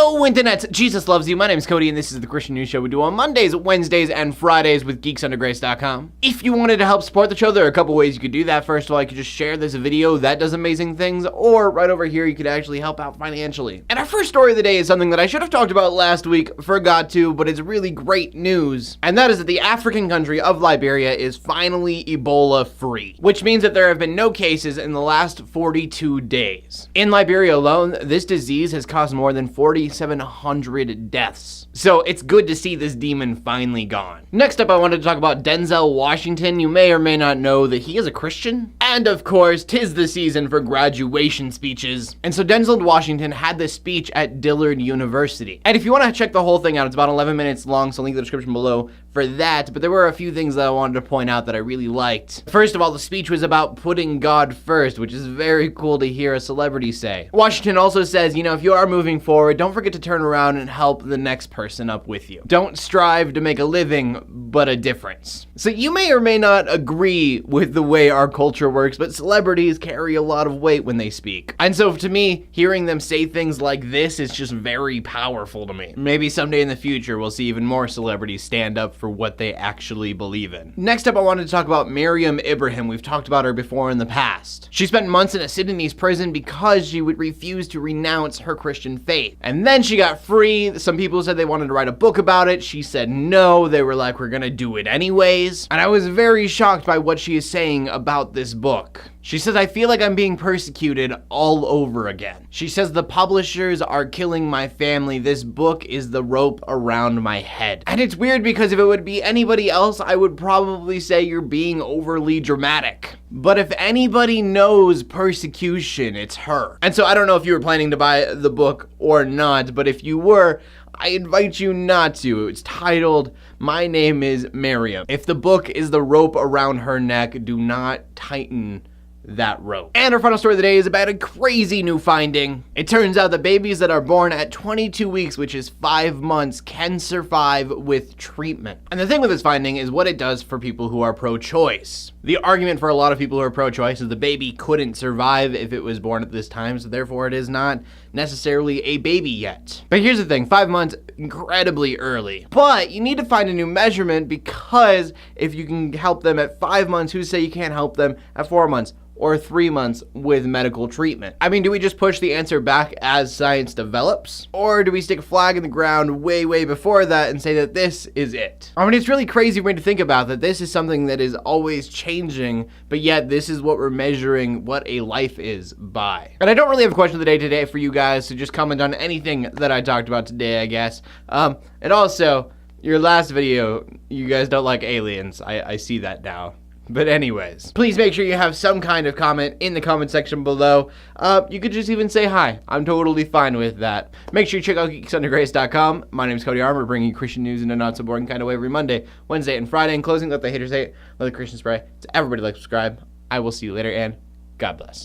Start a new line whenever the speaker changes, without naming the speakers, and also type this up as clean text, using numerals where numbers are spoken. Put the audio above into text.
Yo, Internet! Jesus loves you. My name is Cody, and this is the Christian News Show we do on Mondays, Wednesdays, and Fridays with geeksundergrace.com. If you wanted to help support the show, there are a couple ways you could do that. First of all, you could just share this video. That does amazing things. Or right over here, you could actually help out financially. And our first story of the day is something that I should have talked about last week, forgot to, but it's really great news. And that is that the African country of Liberia is finally Ebola free, which means that there have been no cases in the last 42 days. In Liberia alone, this disease has caused more than 4,700 deaths. So it's good to see this demon finally gone. Next up, I wanted to talk about Denzel Washington. You may or may not know that he is a Christian. And of course, 'tis the season for graduation speeches. And so Denzel Washington had this speech at Dillard University. And if you want to check the whole thing out, it's about 11 minutes long, so link in the description below for that. But there were a few things that I wanted to point out that I really liked. First of all, the speech was about putting God first, which is very cool to hear a celebrity say. Washington also says, if you are moving forward, don't forget to turn around and help the next person up with you. Don't strive to make a living, but a difference. So you may or may not agree with the way our culture works, but celebrities carry a lot of weight when they speak. And so to me, hearing them say things like this is just very powerful to me. Maybe someday in the future, we'll see even more celebrities stand up for what they actually believe in. Next up, I wanted to talk about Mariam Ibrahim. We've talked about her before in the past. She spent months in a Sudanese prison because she would refuse to renounce her Christian faith. And then she got free. Some people said they wanted to write a book about it. She said no. They were like, we're gonna do it anyways. And I was very shocked by what she is saying about this book. She says, I feel like I'm being persecuted all over again. She says, the publishers are killing my family. This book is the rope around my head. And it's weird because if it would be anybody else, I would probably say you're being overly dramatic. But if anybody knows persecution, it's her. And so I don't know if you were planning to buy the book or not, but if you were, I invite you not to. It's titled, My Name is Mariam. If the book is the rope around her neck, do not tighten that rope. And our final story of the day is about a crazy new finding. It turns out that babies that are born at 22 weeks, which is 5 months, can survive with treatment. And the thing with this finding is what it does for people who are pro-choice. The argument for a lot of people who are pro-choice is the baby couldn't survive if it was born at this time, so therefore it is not necessarily a baby yet. But here's the thing, 5 months, incredibly early. But you need to find a new measurement, because if you can help them at 5 months, who say you can't help them at 4 months? Or 3 months with medical treatment? I mean, do we just push the answer back as science develops? Or do we stick a flag in the ground way before that and say that this is it? I mean, it's really crazy for me to think about that this is something that is always changing, but yet this is what we're measuring what a life is by. And I don't really have a question of the day today for you guys, so just comment on anything that I talked about today, I guess. And also, your last video, you guys don't like aliens. I see that now. But anyways, please make sure you have some kind of comment in the comment section below. You could just even say hi. I'm totally fine with that. Make sure you check out geeksundergrace.com. My name is Cody Armour, bringing you Christian news in a not so boring kind of way every Monday, Wednesday, and Friday. In closing, let the haters hate, let the Christians pray. To everybody, like, subscribe. I will see you later, and God bless.